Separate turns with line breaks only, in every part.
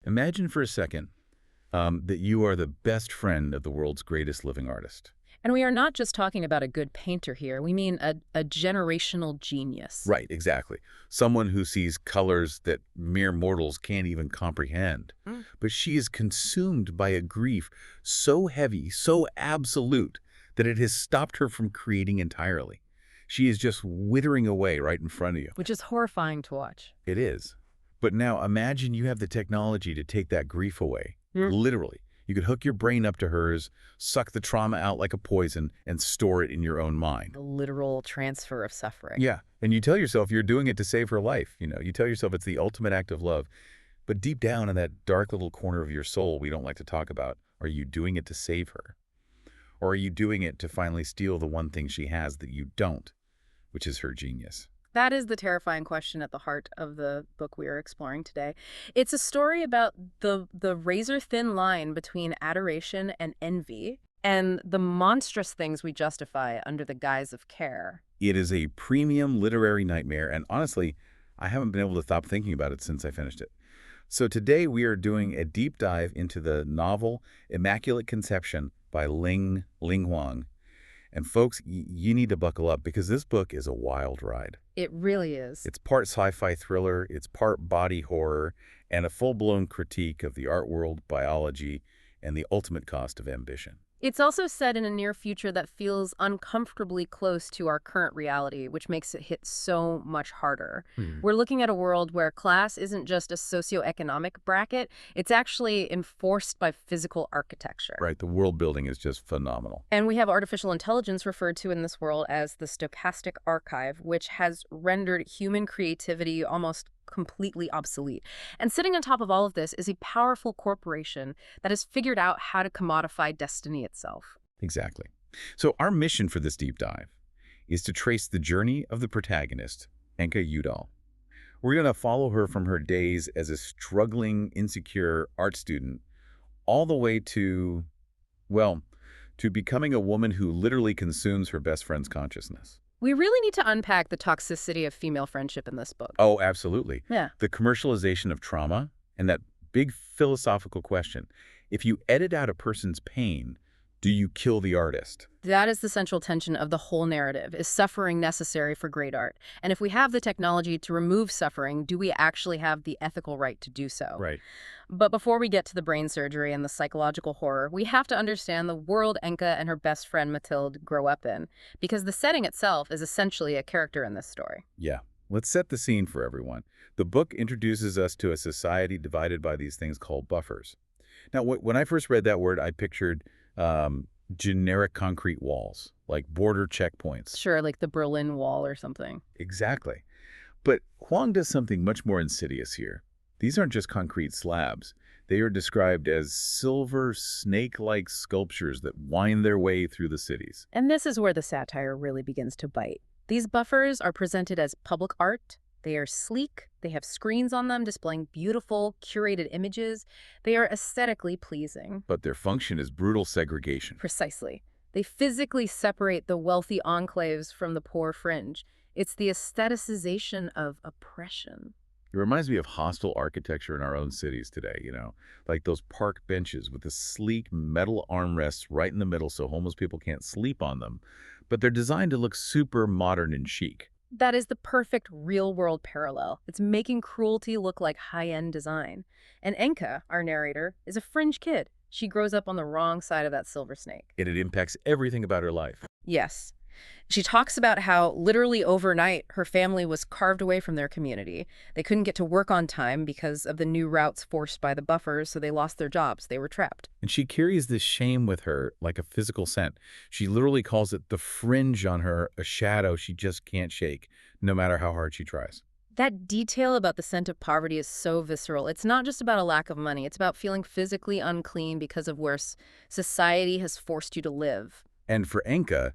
Imagine for a second that you are the best friend of the world's greatest living artist.
And we are not just talking about a good painter here. We mean a generational genius.
Right, exactly. Someone who sees colors that mere mortals can't even comprehend. But she is consumed by a grief so heavy, so absolute, that it has stopped her from creating entirely. She is just withering away right in front of you.
Which is horrifying to watch.
It is. But now imagine you have the technology to take that grief away. Literally. You could hook your brain up to hers, suck the trauma out like a poison, and store it in your own mind.
The literal transfer of suffering.
Yeah. And you tell yourself you're doing it to save her life. You tell yourself it's the ultimate act of love. But deep down in that dark little corner of your soul we don't like to talk about, are you doing it to save her? Or are you doing it to finally steal the one thing she has that you don't, which is her genius?
That is the terrifying question at the heart of the book we are exploring today. It's a story about the razor-thin line between adoration and envy, and the monstrous things we justify under the guise of care.
It is a premium literary nightmare, and honestly, I haven't been able to stop thinking about it since I finished it. So today we are doing a deep dive into the novel Immaculate Conception by Ling Ling Huang. And folks, you need to buckle up because this book is a wild ride.
It really is.
It's part sci-fi thriller, it's part body horror, and a full-blown critique of the art world, biology, and the ultimate cost of ambition.
It's also set in a near future that feels uncomfortably close to our current reality, which makes it hit so much harder. We're looking at a world where class isn't just a socioeconomic bracket, it's actually enforced by physical architecture.
Right, the world building is just phenomenal.
And we have artificial intelligence referred to in this world as the stochastic archive, which has rendered human creativity almost completely obsolete. And sitting on top of all of this is a powerful corporation that has figured out how to commodify destiny itself.
Exactly. So our mission for this deep dive is to trace the journey of the protagonist, Enka Udall. We're going to follow her from her days as a struggling, insecure art student all the way to, well, to becoming a woman who literally consumes her best friend's consciousness.
We really need to unpack the toxicity of female friendship in this book.
Oh, absolutely.
Yeah.
The commercialization of trauma and that big philosophical question. If you edit out a person's pain, do you kill the artist?
That is the central tension of the whole narrative. Is suffering necessary for great art? And if we have the technology to remove suffering, do we actually have the ethical right to do so?
Right.
But before we get to the brain surgery and the psychological horror, we have to understand the world Enka and her best friend Mathilde grow up in, because the setting itself is essentially a character in this story.
Yeah. Let's set the scene for everyone. The book introduces us to a society divided by these things called buffers. Now, when I first read that word, I pictured generic concrete walls, like border checkpoints.
Sure, like the Berlin Wall or something.
Exactly. But Huang does something much more insidious here. These aren't just concrete slabs. They are described as silver, snake-like sculptures that wind their way through the cities.
And this is where the satire really begins to bite. These buffers are presented as public art. They are sleek. They have screens on them displaying beautiful, curated images. They are aesthetically pleasing.
But their function is brutal segregation.
Precisely. They physically separate the wealthy enclaves from the poor fringe. It's the aestheticization of oppression.
It reminds me of hostile architecture in our own cities today, like those park benches with the sleek metal armrests right in the middle so homeless people can't sleep on them. But they're designed to look super modern and chic.
That is the perfect real-world parallel. It's making cruelty look like high-end design. And Enka, our narrator, is a fringe kid. She grows up on the wrong side of that silver snake.
And it impacts everything about her life.
Yes. She talks about how literally overnight her family was carved away from their community. They couldn't get to work on time because of the new routes forced by the buffers, so they lost their jobs. They were trapped.
And she carries this shame with her like a physical scent. She literally calls it the fringe on her, a shadow she just can't shake, no matter how hard she tries.
That detail about the scent of poverty is so visceral. It's not just about a lack of money. It's about feeling physically unclean because of where society has forced you to live.
And for Enka,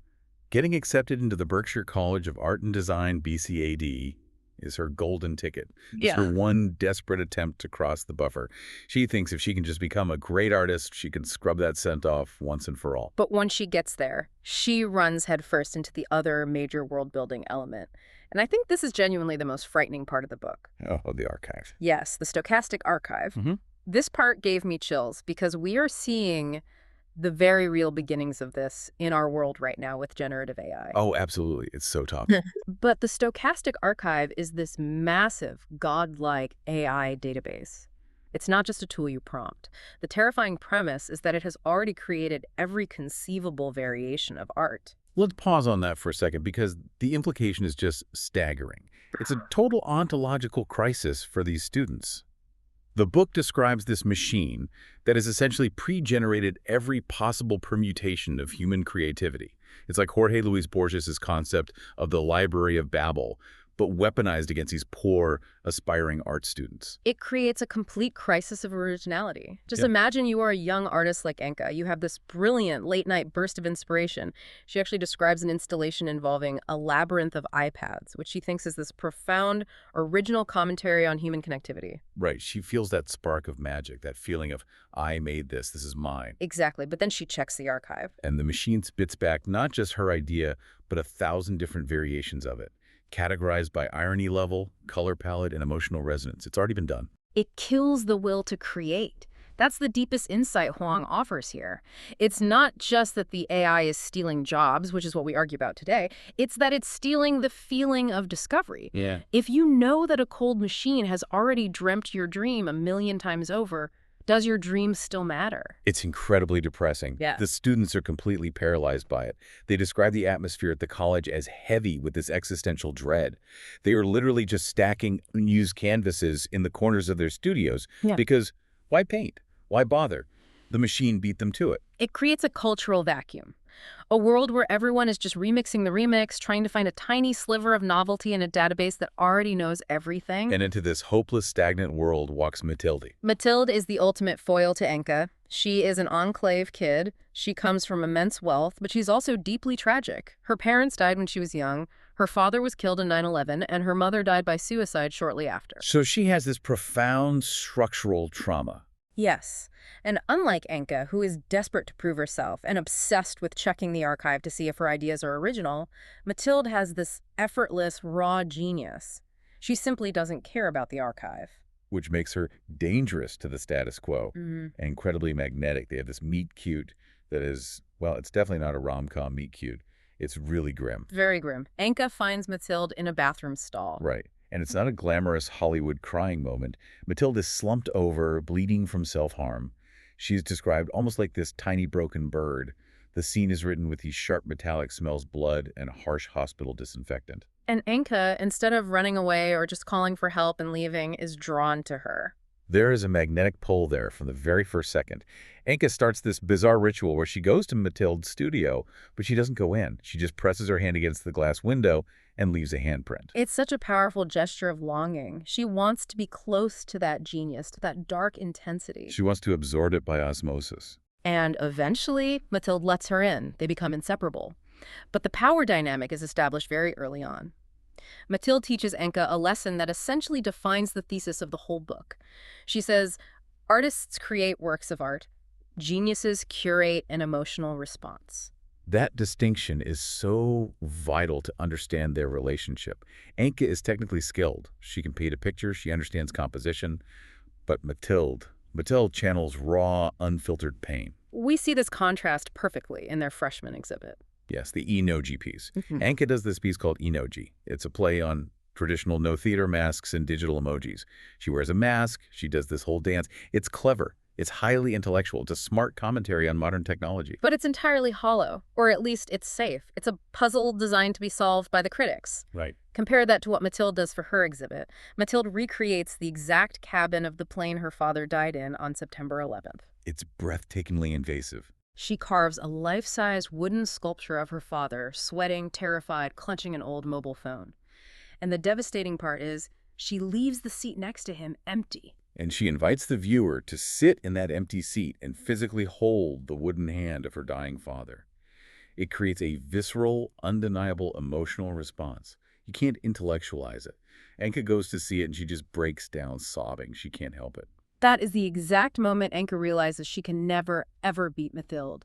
getting accepted into the Berkshire College of Art and Design, BCAD, is her golden ticket. It's her one desperate attempt to cross the buffer. She thinks if she can just become a great artist, she can scrub that scent off once and for all.
But once she gets there, she runs headfirst into the other major world-building element. And I think this is genuinely the most frightening part of the book.
Oh, the archive.
Yes, the stochastic archive. This part gave me chills because we are seeing the very real beginnings of this in our world right now with generative AI.
Oh, absolutely. It's so tough.
But the Stochastic Archive is this massive, godlike AI database. It's not just a tool you prompt. The terrifying premise is that it has already created every conceivable variation of art.
Let's pause on that for a second because the implication is just staggering. It's a total ontological crisis for these students. The book describes this machine that has essentially pre-generated every possible permutation of human creativity. It's like Jorge Luis Borges' concept of the Library of Babel, but weaponized against these poor, aspiring art students.
It creates a complete crisis of originality. Just
Yeah.
imagine you are a young artist like Enka. You have this brilliant late-night burst of inspiration. She actually describes an installation involving a labyrinth of iPads, which she thinks is this profound, original commentary on human connectivity.
Right, she feels that spark of magic, that feeling of, I made this is mine.
Exactly, but then she checks the archive.
And the machine spits back not just her idea, but 1,000 different variations of it, categorized by irony level, color palette, and emotional resonance. It's already been done.
It kills the will to create. That's the deepest insight Huang offers here. It's not just that the AI is stealing jobs, which is what we argue about today. It's that it's stealing the feeling of discovery.
Yeah.
If you know that a cold machine has already dreamt your dream 1,000,000 times over, does your dream still matter?
It's incredibly depressing.
Yeah.
The students are completely paralyzed by it. They describe the atmosphere at the college as heavy with this existential dread. They are literally just stacking unused canvases in the corners of their studios because why paint? Why bother? The machine beat them to it.
It creates a cultural vacuum. A world where everyone is just remixing the remix, trying to find a tiny sliver of novelty in a database that already knows everything.
And into this hopeless, stagnant world walks Matilde.
Matilde is the ultimate foil to Enka. She is an enclave kid. She comes from immense wealth, but she's also deeply tragic. Her parents died when she was young. Her father was killed in 9/11, and her mother died by suicide shortly after.
So she has this profound structural trauma.
Yes, and unlike Enka, who is desperate to prove herself and obsessed with checking the archive to see if her ideas are original, Matilde has this effortless, raw genius. She simply doesn't care about the archive.
Which makes her dangerous to the status quo and incredibly magnetic. They have this meet cute that is, well, it's definitely not a rom-com meet cute. It's really grim.
Very grim. Enka finds Matilde in a bathroom stall.
Right. And it's not a glamorous Hollywood crying moment. Matilde is slumped over, bleeding from self-harm. She's described almost like this tiny broken bird. The scene is written with these sharp metallic smells, blood, and harsh hospital disinfectant.
And Enka, instead of running away or just calling for help and leaving, is drawn to her.
There is a magnetic pull there from the very first second. Enka starts this bizarre ritual where she goes to Matilde's studio, but she doesn't go in. She just presses her hand against the glass window and leaves a handprint.
It's such a powerful gesture of longing. She wants to be close to that genius, to that dark intensity.
She wants to absorb it by osmosis.
And eventually, Matilde lets her in. They become inseparable. But the power dynamic is established very early on. Matilde teaches Enka a lesson that essentially defines the thesis of the whole book. She says, artists create works of art. Geniuses curate an emotional response.
That distinction is so vital to understand their relationship. Enka is technically skilled. She can paint a picture, she understands composition. But Matilde channels raw, unfiltered pain.
We see this contrast perfectly in their freshman exhibit.
Yes, the Enoji piece. Enka does this piece called Enoji. It's a play on traditional no-theater masks and digital emojis. She wears a mask. She does this whole dance. It's clever. It's highly intellectual. It's a smart commentary on modern technology.
But it's entirely hollow, or at least it's safe. It's a puzzle designed to be solved by the critics.
Right.
Compare that to what Matilde does for her exhibit. Matilde recreates the exact cabin of the plane her father died in on September 11th.
It's breathtakingly invasive.
She carves a life-size wooden sculpture of her father, sweating, terrified, clutching an old mobile phone. And the devastating part is, she leaves the seat next to him empty.
And she invites the viewer to sit in that empty seat and physically hold the wooden hand of her dying father. It creates a visceral, undeniable emotional response. You can't intellectualize it. Enka goes to see it and she just breaks down sobbing. She can't help it.
That is the exact moment Enka realizes she can never, ever beat Matilde.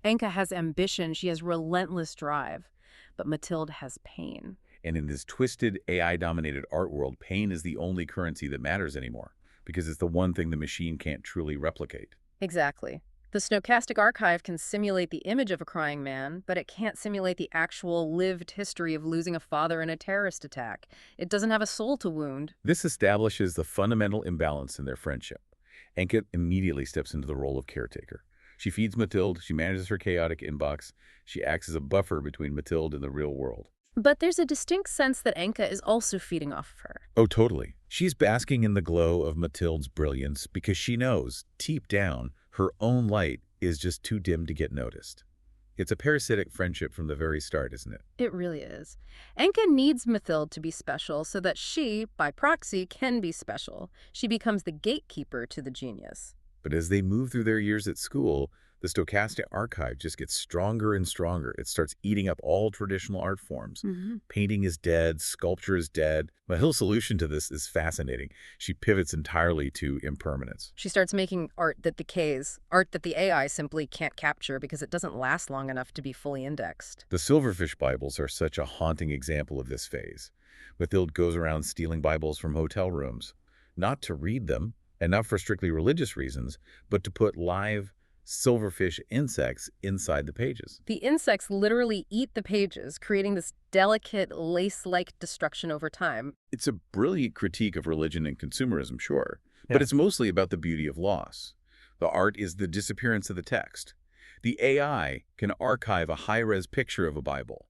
Enka has ambition, she has relentless drive, but Matilde has pain.
And in this twisted, AI-dominated art world, pain is the only currency that matters anymore. because it's the one thing the machine can't truly replicate.
Exactly. The stochastic archive can simulate the image of a crying man, but it can't simulate the actual lived history of losing a father in a terrorist attack. It doesn't have a soul to wound.
This establishes the fundamental imbalance in their friendship. Enka immediately steps into the role of caretaker. She feeds Mathilde, she manages her chaotic inbox, she acts as a buffer between Mathilde and the real world.
But there's a distinct sense that Enka is also feeding off of her.
Oh, totally. She's basking in the glow of Mathilde's brilliance because she knows, deep down, her own light is just too dim to get noticed. It's a parasitic friendship from the very start, isn't it?
It really is. Enka needs Mathilde to be special so that she, by proxy, can be special. She becomes the gatekeeper to the genius.
But as they move through their years at school, the stochastic archive just gets stronger and stronger. It starts eating up all traditional art forms. Painting is dead, sculpture is dead. Mathilde's solution to this is fascinating. She pivots entirely to impermanence.
She starts making art that decays, art that the AI simply can't capture because it doesn't last long enough to be fully indexed.
The Silverfish Bibles are such a haunting example of this phase. Mathilde goes around stealing Bibles from hotel rooms, not to read them, and not for strictly religious reasons, but to put live silverfish insects inside the pages.
The insects literally eat the pages, creating this delicate, lace-like destruction over time.
It's a brilliant critique of religion and consumerism, sure, but it's mostly about the beauty of loss. The art is the disappearance of the text. The AI can archive a high-res picture of a Bible,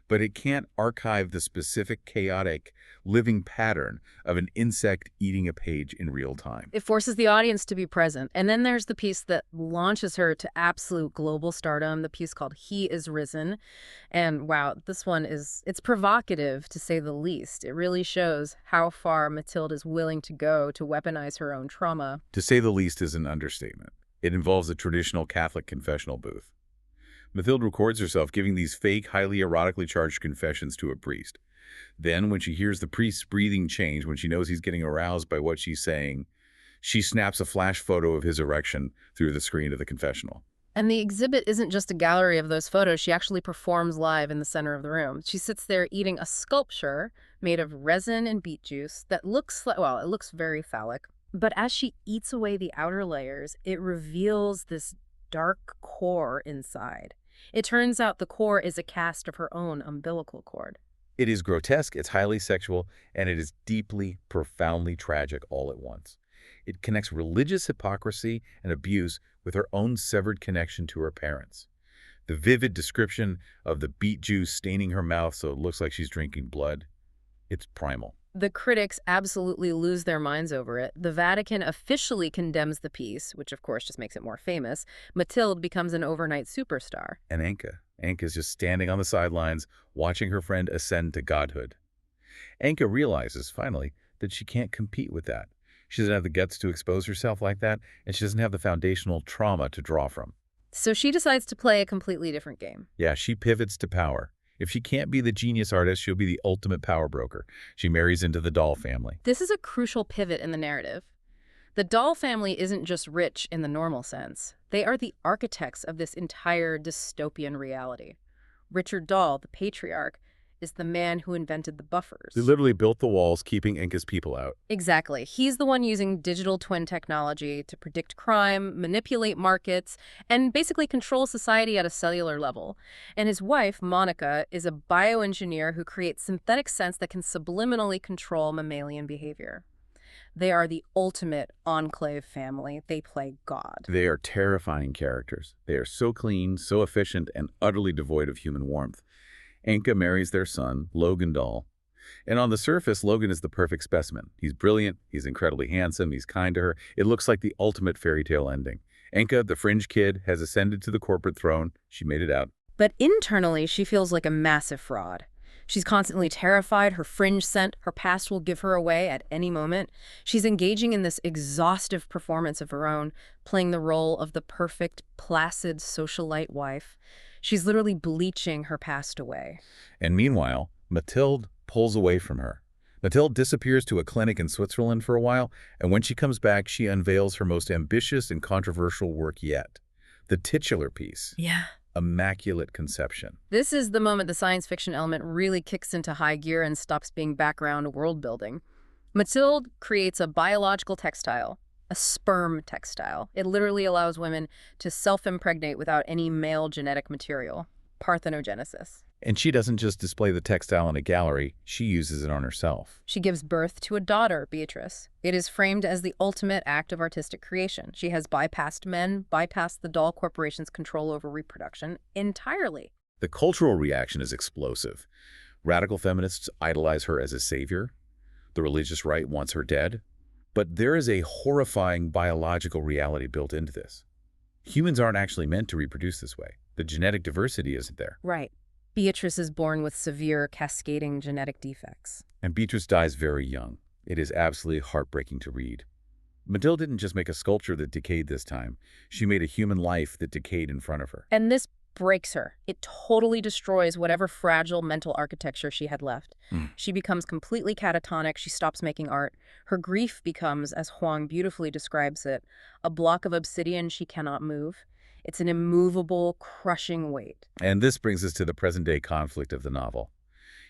but it can't archive the specific, chaotic, living pattern of an insect eating a page in real time.
It forces the audience to be present. And then there's the piece that launches her to absolute global stardom, the piece called He Is Risen. And wow, this one it's provocative, to say the least. It really shows how far Mathilde is willing to go to weaponize her own trauma.
To say the least is an understatement. It involves a traditional Catholic confessional booth. Mathilde records herself giving these fake, highly erotically charged confessions to a priest. Then, when she hears the priest's breathing change, when she knows he's getting aroused by what she's saying, she snaps a flash photo of his erection through the screen of the confessional.
And the exhibit isn't just a gallery of those photos. She actually performs live in the center of the room. She sits there eating a sculpture made of resin and beet juice that looks like, well, it looks very phallic. But as she eats away the outer layers, it reveals this dark core inside. It turns out the core is a cast of her own umbilical cord.
It is grotesque, it's highly sexual, and it is deeply, profoundly tragic all at once. It connects religious hypocrisy and abuse with her own severed connection to her parents. The vivid description of the beet juice staining her mouth so it looks like she's drinking blood, it's primal.
The critics absolutely lose their minds over it. The Vatican officially condemns the piece, which of course just makes it more famous. Mathilde becomes an overnight superstar.
And Anka's just standing on the sidelines, watching her friend ascend to godhood. Anka realizes, finally, that she can't compete with that. She doesn't have the guts to expose herself like that, and she doesn't have the foundational trauma to draw from.
So she decides to play a completely different game.
Yeah, she pivots to power. If she can't be the genius artist, she'll be the ultimate power broker. She marries into the doll family.
This is a crucial pivot in the narrative. The doll family isn't just rich in the normal sense. They are the architects of this entire dystopian reality. Richard Doll, the patriarch, is the man who invented the buffers.
They literally built the walls, keeping Anka's people out.
Exactly. He's the one using digital twin technology to predict crime, manipulate markets, and basically control society at a cellular level. And his wife, Monica, is a bioengineer who creates synthetic scents that can subliminally control mammalian behavior. They are the ultimate enclave family. They play God.
They are terrifying characters. They are so clean, so efficient, and utterly devoid of human warmth. Anka marries their son, Logan Doll. And on the surface, Logan is the perfect specimen. He's brilliant, he's incredibly handsome, he's kind to her. It looks like the ultimate fairy tale ending. Anka, the fringe kid, has ascended to the corporate throne. She made it out.
But internally, she feels like a massive fraud. She's constantly terrified, her fringe scent, her past will give her away at any moment. She's engaging in this exhaustive performance of her own, playing the role of the perfect, placid, socialite wife. She's literally bleaching her past away.
And meanwhile, Mathilde pulls away from her. Mathilde disappears to a clinic in Switzerland for a while, and when she comes back, she unveils her most ambitious and controversial work yet. The titular piece.
Yeah.
Immaculate Conception.
This is the moment the science fiction element really kicks into high gear and stops being background world building. Mathilde creates a biological textile, a sperm textile. It literally allows women to self-impregnate without any male genetic material. Parthenogenesis.
And she doesn't just display the textile in a gallery, she uses it on herself.
She gives birth to a daughter, Beatrice. It is framed as the ultimate act of artistic creation. She has bypassed men, bypassed the doll corporation's control over reproduction entirely.
The cultural reaction is explosive. Radical feminists idolize her as a savior. The religious right wants her dead. But there is a horrifying biological reality built into this. Humans aren't actually meant to reproduce this way. The genetic diversity isn't there.
Right. Beatrice is born with severe, cascading genetic defects.
And Beatrice dies very young. It is absolutely heartbreaking to read. Mathilde didn't just make a sculpture that decayed this time. She made a human life that decayed in front of her.
And this breaks her. It totally destroys whatever fragile mental architecture she had left. She becomes completely catatonic. She stops making art. Her grief becomes, as Huang beautifully describes it, a block of obsidian she cannot move. It's an immovable, crushing weight.
And this brings us to the present-day conflict of the novel.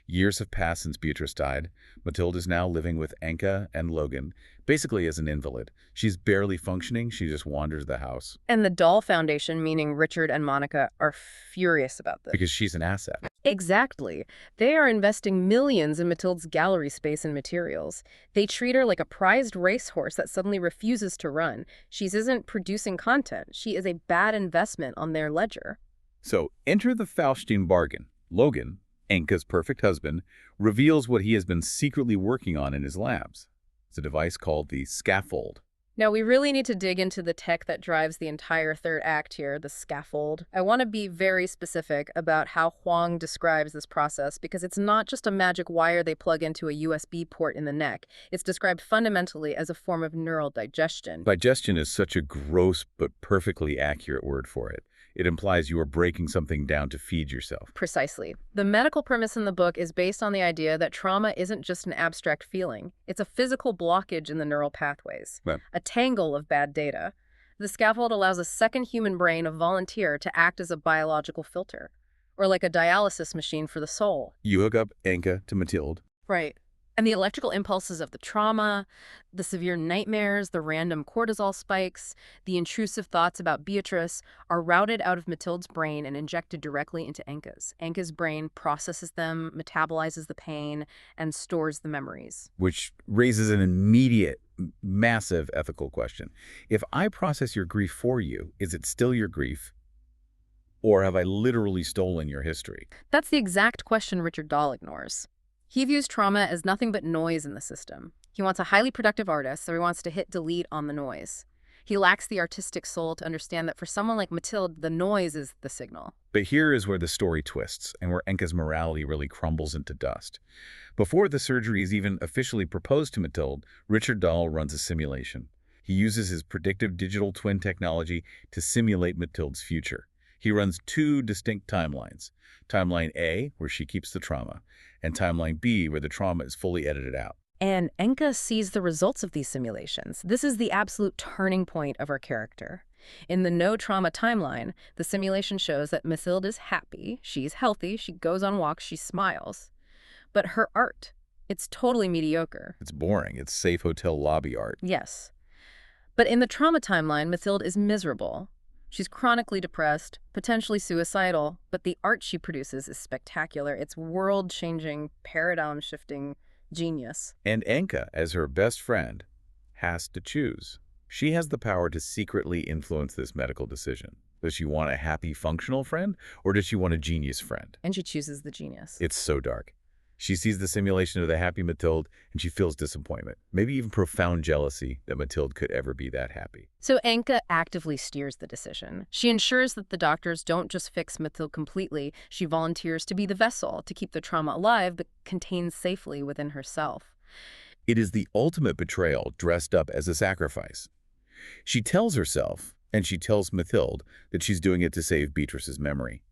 Years have passed since Beatrice died. Mathilde is now living with Anka and Logan, basically as an invalid. She's barely functioning, she just wanders the house.
And the Doll Foundation, meaning Richard and Monica, are furious about this.
Because she's an asset.
Exactly. They are investing millions in Mathilde's gallery space and materials. They treat her like a prized racehorse that suddenly refuses to run. She isn't producing content. She is a bad investment on their ledger.
So enter the Faustine bargain. Logan, Anka's perfect husband, reveals what he has been secretly working on in his labs. It's a device called the scaffold.
Now, we really need to dig into the tech that drives the entire third act here, the scaffold. I want to be very specific about how Huang describes this process because it's not just a magic wire they plug into a USB port in the neck. It's described fundamentally as a form of neural digestion.
Digestion is such a gross but perfectly accurate word for it. It implies you are breaking something down to feed yourself.
Precisely. The medical premise in the book is based on the idea that trauma isn't just an abstract feeling. It's a physical blockage in the neural pathways, a tangle of bad data. The scaffold allows a second human brain, a volunteer, to act as a biological filter, or like a dialysis machine for the soul.
You hook up Anka to Mathilde.
Right. And the electrical impulses of the trauma, the severe nightmares, the random cortisol spikes, the intrusive thoughts about Beatrice are routed out of Mathilde's brain and injected directly into Anka's. Anka's brain processes them, metabolizes the pain, and stores the memories.
Which raises an immediate, massive ethical question. If I process your grief for you, is it still your grief? Or have I literally stolen your history?
That's the exact question Richard Dahl ignores. He views trauma as nothing but noise in the system. He wants a highly productive artist, so he wants to hit delete on the noise. He lacks the artistic soul to understand that for someone like Mathilde, the noise is the signal.
But here is where the story twists and where Anka's morality really crumbles into dust. Before the surgery is even officially proposed to Mathilde, Richard Dahl runs a simulation. He uses his predictive digital twin technology to simulate Mathilde's future. He runs two distinct timelines. Timeline A, where she keeps the trauma, and Timeline B, where the trauma is fully edited out.
And Anka sees the results of these simulations. This is the absolute turning point of our character. In the no-trauma timeline, the simulation shows that Mathilde is happy, she's healthy, she goes on walks, she smiles. But her art, it's totally mediocre.
It's boring. It's safe hotel lobby art.
Yes. But in the trauma timeline, Mathilde is miserable. She's chronically depressed, potentially suicidal, but the art she produces is spectacular. It's world-changing, paradigm-shifting genius.
And Anka, as her best friend, has to choose. She has the power to secretly influence this medical decision. Does she want a happy, functional friend, or does she want a genius friend?
And she chooses the genius.
It's so dark. She sees the simulation of the happy Mathilde, and she feels disappointment, maybe even profound jealousy that Mathilde could ever be that happy.
So Anka actively steers the decision. She ensures that the doctors don't just fix Mathilde completely. She volunteers to be the vessel, to keep the trauma alive, but contained safely within herself.
It is the ultimate betrayal dressed up as a sacrifice. She tells herself, and she tells Mathilde, that she's doing it to save Beatrice's memory.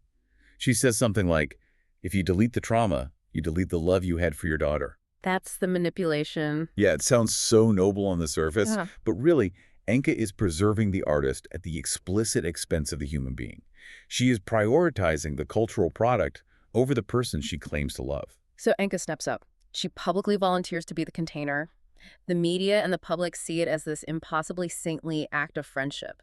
She says something like, if you delete the trauma, you delete the love you had for your daughter.
That's the manipulation.
Yeah, it sounds so noble on the surface, but really, Anka is preserving the artist at the explicit expense of the human being. She is prioritizing the cultural product over the person she claims to love.
So Anka steps up. She publicly volunteers to be the container. The media and the public see it as this impossibly saintly act of friendship.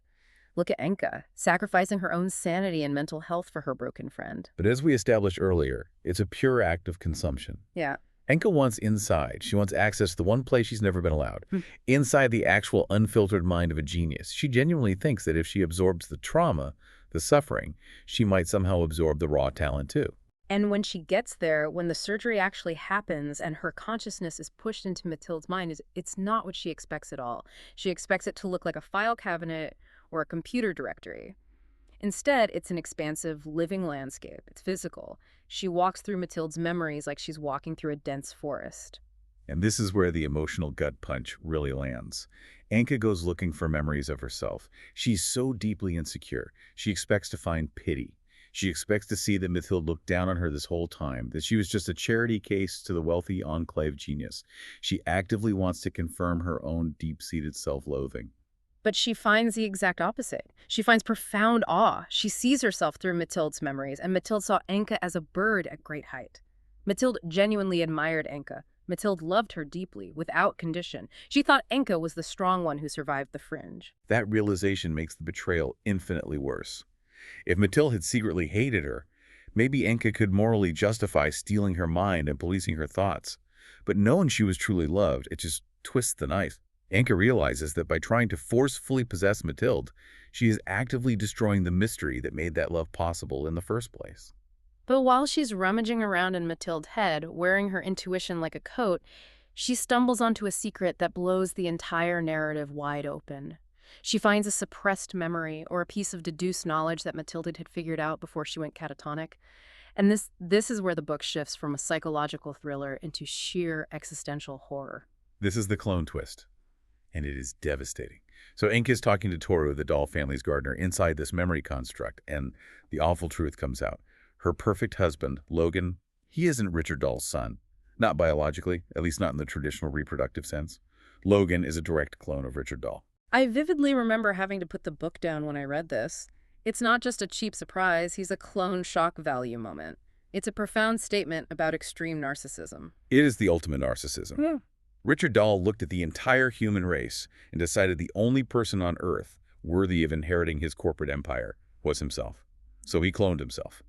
Look at Enka, sacrificing her own sanity and mental health for her broken friend.
But as we established earlier, it's a pure act of consumption.
Yeah.
Enka wants inside. She wants access to the one place she's never been allowed. Inside the actual unfiltered mind of a genius. She genuinely thinks that if she absorbs the trauma, the suffering, she might somehow absorb the raw talent too.
And when she gets there, when the surgery actually happens and her consciousness is pushed into Mathilde's mind, it's not what she expects at all. She expects it to look like a file cabinet or a computer directory. Instead, it's an expansive, living landscape. It's physical. She walks through Mathilde's memories like she's walking through a dense forest.
And this is where the emotional gut punch really lands. Anka goes looking for memories of herself. She's so deeply insecure. She expects to find pity. She expects to see that Mathilde looked down on her this whole time, that she was just a charity case to the wealthy enclave genius. She actively wants to confirm her own deep-seated self-loathing.
But she finds the exact opposite. She finds profound awe. She sees herself through Mathilde's memories, and Mathilde saw Enka as a bird at great height. Mathilde genuinely admired Enka. Mathilde loved her deeply, without condition. She thought Enka was the strong one who survived the fringe.
That realization makes the betrayal infinitely worse. If Mathilde had secretly hated her, maybe Enka could morally justify stealing her mind and policing her thoughts. But knowing she was truly loved, it just twists the knife. Enka realizes that by trying to forcefully possess Mathilde, she is actively destroying the mystery that made that love possible in the first place.
But while she's rummaging around in Mathilde's head, wearing her intuition like a coat, she stumbles onto a secret that blows the entire narrative wide open. She finds a suppressed memory or a piece of deduced knowledge that Mathilde had figured out before she went catatonic. And this is where the book shifts from a psychological thriller into sheer existential horror.
This is the clone twist, and it is devastating. So Enka is talking to Toru, the doll family's gardener, inside this memory construct, and the awful truth comes out. Her perfect husband, Logan, he isn't Richard Doll's son. Not biologically, at least not in the traditional reproductive sense. Logan is a direct clone of Richard Doll.
I vividly remember having to put the book down when I read this. It's not just a cheap surprise, he's a clone shock value moment. It's a profound statement about extreme narcissism.
It is the ultimate narcissism.
Yeah.
Richard Doll looked at the entire human race and decided the only person on Earth worthy of inheriting his corporate empire was himself. So he cloned himself,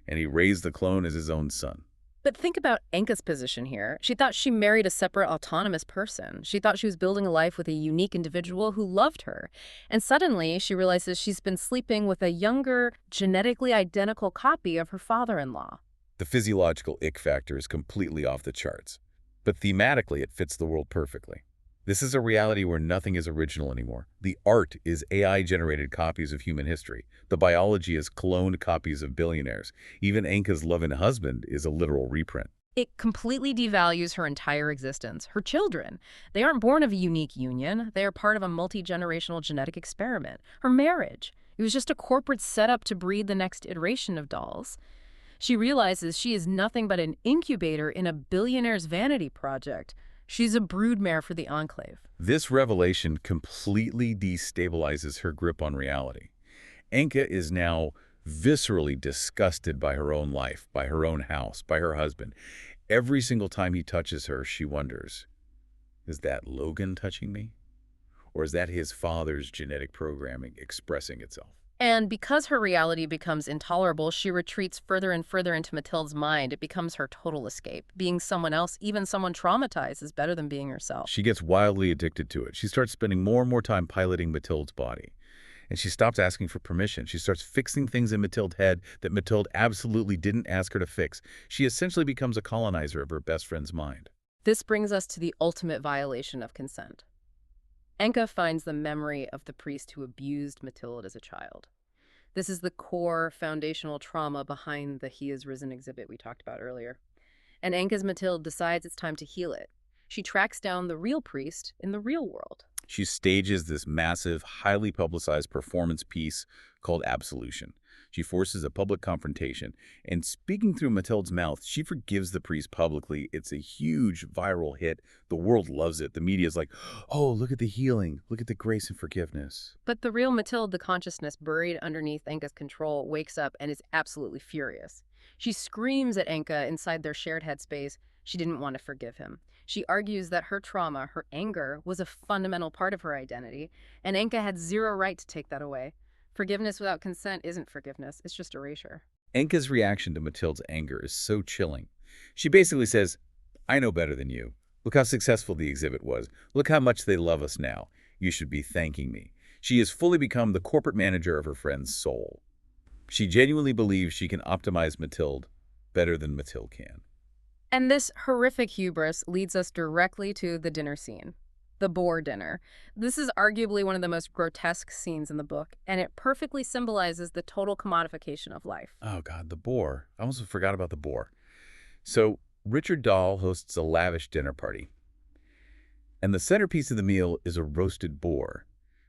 and he raised the clone as his own son.
But think about Enka's position here. She thought she married a separate, autonomous person. She thought she was building a life with a unique individual who loved her. And suddenly, she realizes she's been sleeping with a younger, genetically identical copy of her father-in-law.
The physiological ick factor is completely off the charts. But thematically, it fits the world perfectly. This is a reality where nothing is original anymore. The art is AI-generated copies of human history. The biology is cloned copies of billionaires. Even Enka's loving husband is a literal reprint.
It completely devalues her entire existence. Her children, they aren't born of a unique union. They are part of a multi-generational genetic experiment. Her marriage, it was just a corporate setup to breed the next iteration of dolls. She realizes she is nothing but an incubator in a billionaire's vanity project. She's a broodmare for the enclave.
This revelation completely destabilizes her grip on reality. Enka is now viscerally disgusted by her own life, by her own house, by her husband. Every single time he touches her, she wonders, is that Logan touching me? Or is that his father's genetic programming expressing itself?
And because her reality becomes intolerable, she retreats further and further into Mathilde's mind. It becomes her total escape. Being someone else, even someone traumatized, is better than being herself.
She gets wildly addicted to it. She starts spending more and more time piloting Mathilde's body. And she stops asking for permission. She starts fixing things in Mathilde's head that Mathilde absolutely didn't ask her to fix. She essentially becomes a colonizer of her best friend's mind.
This brings us to the ultimate violation of consent. Enka finds the memory of the priest who abused Mathilde as a child. This is the core foundational trauma behind the He is Risen exhibit we talked about earlier. And Enka's Mathilde decides it's time to heal it. She tracks down the real priest in the real world.
She stages this massive, highly publicized performance piece called Absolution. She forces a public confrontation, and speaking through Mathilde's mouth, she forgives the priest publicly. It's a huge viral hit. The world loves it. The media is like, oh, look at the healing. Look at the grace and forgiveness.
But the real Mathilde, the consciousness buried underneath Enka's control, wakes up and is absolutely furious. She screams at Enka inside their shared headspace. She didn't want to forgive him. She argues that her trauma, her anger, was a fundamental part of her identity, and Enka had zero right to take that away. Forgiveness without consent isn't forgiveness, it's just erasure.
Enka's reaction to Mathilde's anger is so chilling. She basically says, I know better than you. Look how successful the exhibit was. Look how much they love us now. You should be thanking me. She has fully become the corporate manager of her friend's soul. She genuinely believes she can optimize Mathilde better than Mathilde can.
And this horrific hubris leads us directly to the dinner scene. The boar dinner. This is arguably one of the most grotesque scenes in the book, and it perfectly symbolizes the total commodification of life.
Oh, God, the boar. I almost forgot about the boar. So, Richard Dahl hosts a lavish dinner party. And the centerpiece of the meal is a roasted boar.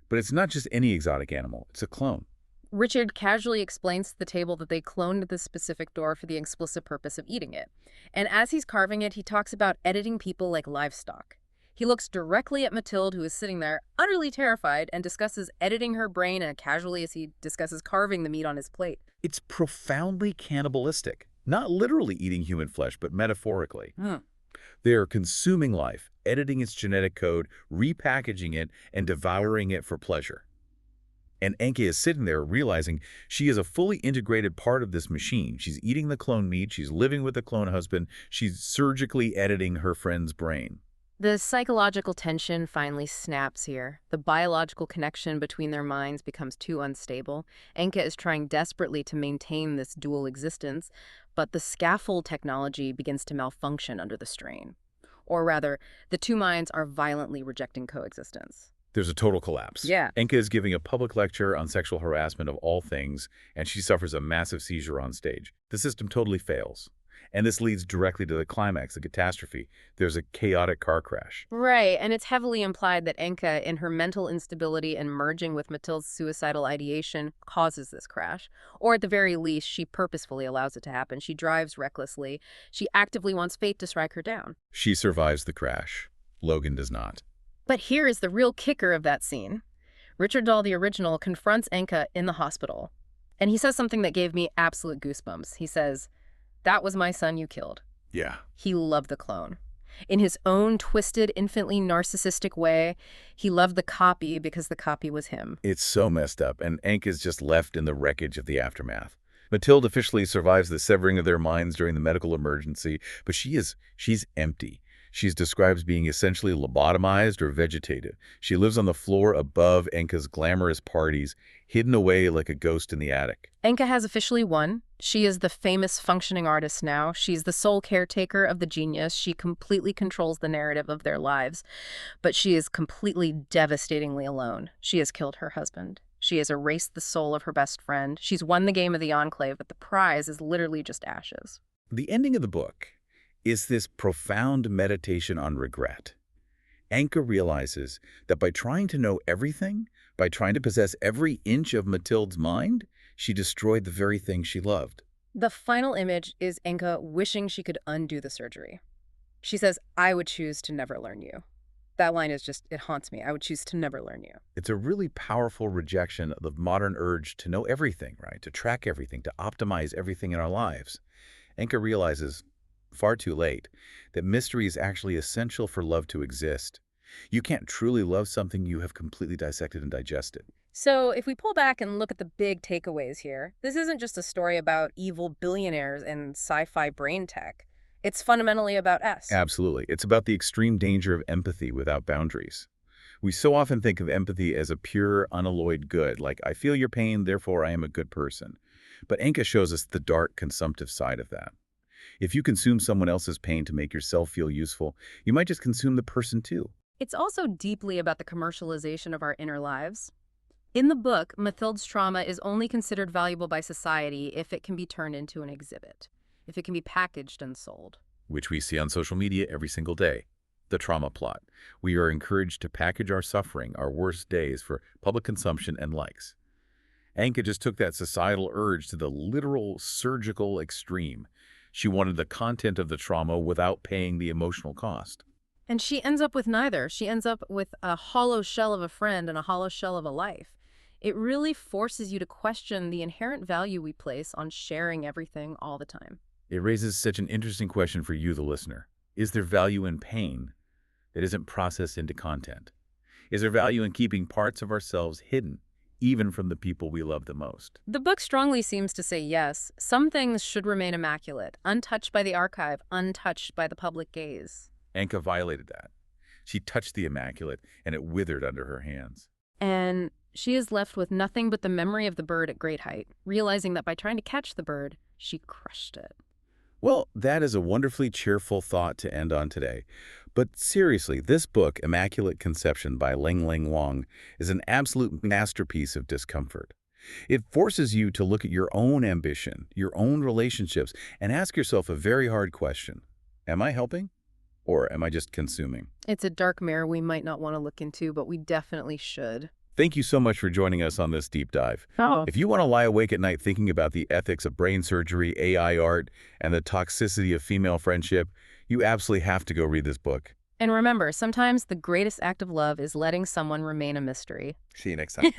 But it's not just any exotic animal. It's a clone.
Richard casually explains to the table that they cloned the specific boar for the explicit purpose of eating it. And as he's carving it, he talks about editing people like livestock. He looks directly at Mathilde, who is sitting there, utterly terrified, and discusses editing her brain as casually as he discusses carving the meat on his plate.
It's profoundly cannibalistic. Not literally eating human flesh, but metaphorically. They are consuming life, editing its genetic code, repackaging it, and devouring it for pleasure. And Enka is sitting there realizing she is a fully integrated part of this machine. She's eating the clone meat, she's living with the clone husband, she's surgically editing her friend's brain.
The psychological tension finally snaps here. The biological connection between their minds becomes too unstable. Enka is trying desperately to maintain this dual existence, but the scaffold technology begins to malfunction under the strain. Or rather, the two minds are violently rejecting coexistence.
There's a total collapse.
Yeah.
Enka is giving a public lecture on sexual harassment of all things, and she suffers a massive seizure on stage. The system totally fails. And this leads directly to the climax, the catastrophe. There's a chaotic car crash.
Right, and it's heavily implied that Enka, in her mental instability and merging with Mathilde's suicidal ideation, causes this crash. Or at the very least, she purposefully allows it to happen. She drives recklessly. She actively wants fate to strike her down.
She survives the crash. Logan does not.
But here is the real kicker of that scene. Richard Dahl, the original, confronts Enka in the hospital. And he says something that gave me absolute goosebumps. He says, "That was my son you killed."
Yeah.
He loved the clone. In his own twisted, infinitely narcissistic way, he loved the copy because the copy was him.
It's so messed up, and Enka is just left in the wreckage of the aftermath. Mathilde officially survives the severing of their minds during the medical emergency, but she's empty. She's described as being essentially lobotomized or vegetative. She lives on the floor above Enka's glamorous parties, hidden away like a ghost in the attic.
Enka has officially won. She is the famous functioning artist now. She's the sole caretaker of the genius. She completely controls the narrative of their lives. But she is completely devastatingly alone. She has killed her husband. She has erased the soul of her best friend. She's won the game of the Enclave, but the prize is literally just ashes.
The ending of the book is this profound meditation on regret. Enka realizes that by trying to know everything, by trying to possess every inch of Mathilde's mind, she destroyed the very thing she loved.
The final image is Enka wishing she could undo the surgery. She says, "I would choose to never learn you." That line is just, it haunts me. I would choose to never learn you.
It's a really powerful rejection of the modern urge to know everything, right? To track everything, to optimize everything in our lives. Enka realizes, far too late, that mystery is actually essential for love to exist. You can't truly love something you have completely dissected and digested.
So if we pull back and look at the big takeaways here, this isn't just a story about evil billionaires and sci-fi brain tech. It's fundamentally about us.
Absolutely. It's about the extreme danger of empathy without boundaries. We so often think of empathy as a pure, unalloyed good, like, I feel your pain, therefore I am a good person. But Enka shows us the dark, consumptive side of that. If you consume someone else's pain to make yourself feel useful, you might just consume the person too.
It's also deeply about the commercialization of our inner lives. In the book, Mathilde's trauma is only considered valuable by society if it can be turned into an exhibit, if it can be packaged and sold.
Which we see on social media every single day. The trauma plot. We are encouraged to package our suffering, our worst days, for public consumption and likes. Enka just took that societal urge to the literal surgical extreme. She wanted the content of the trauma without paying the emotional cost.
And she ends up with neither. She ends up with a hollow shell of a friend and a hollow shell of a life. It really forces you to question the inherent value we place on sharing everything all the time.
It raises such an interesting question for you, the listener. Is there value in pain that isn't processed into content? Is there value in keeping parts of ourselves hidden, even from the people we love the most?
The book strongly seems to say yes. Some things should remain immaculate, untouched by the archive, untouched by the public gaze.
Anka violated that. She touched the immaculate, and it withered under her hands.
And she is left with nothing but the memory of the bird at great height, realizing that by trying to catch the bird, she crushed it.
Well, that is a wonderfully cheerful thought to end on today. But seriously, this book, Immaculate Conception by Ling Ling Huang, is an absolute masterpiece of discomfort. It forces you to look at your own ambition, your own relationships, and ask yourself a very hard question. Am I helping? Or am I just consuming?
It's a dark mirror we might not want to look into, but we definitely should.
Thank you so much for joining us on this deep dive.
Oh.
If you want to lie awake at night thinking about the ethics of brain surgery, AI art, and the toxicity of female friendship, you absolutely have to go read this book.
And remember, sometimes the greatest act of love is letting someone remain a mystery.
See you next time.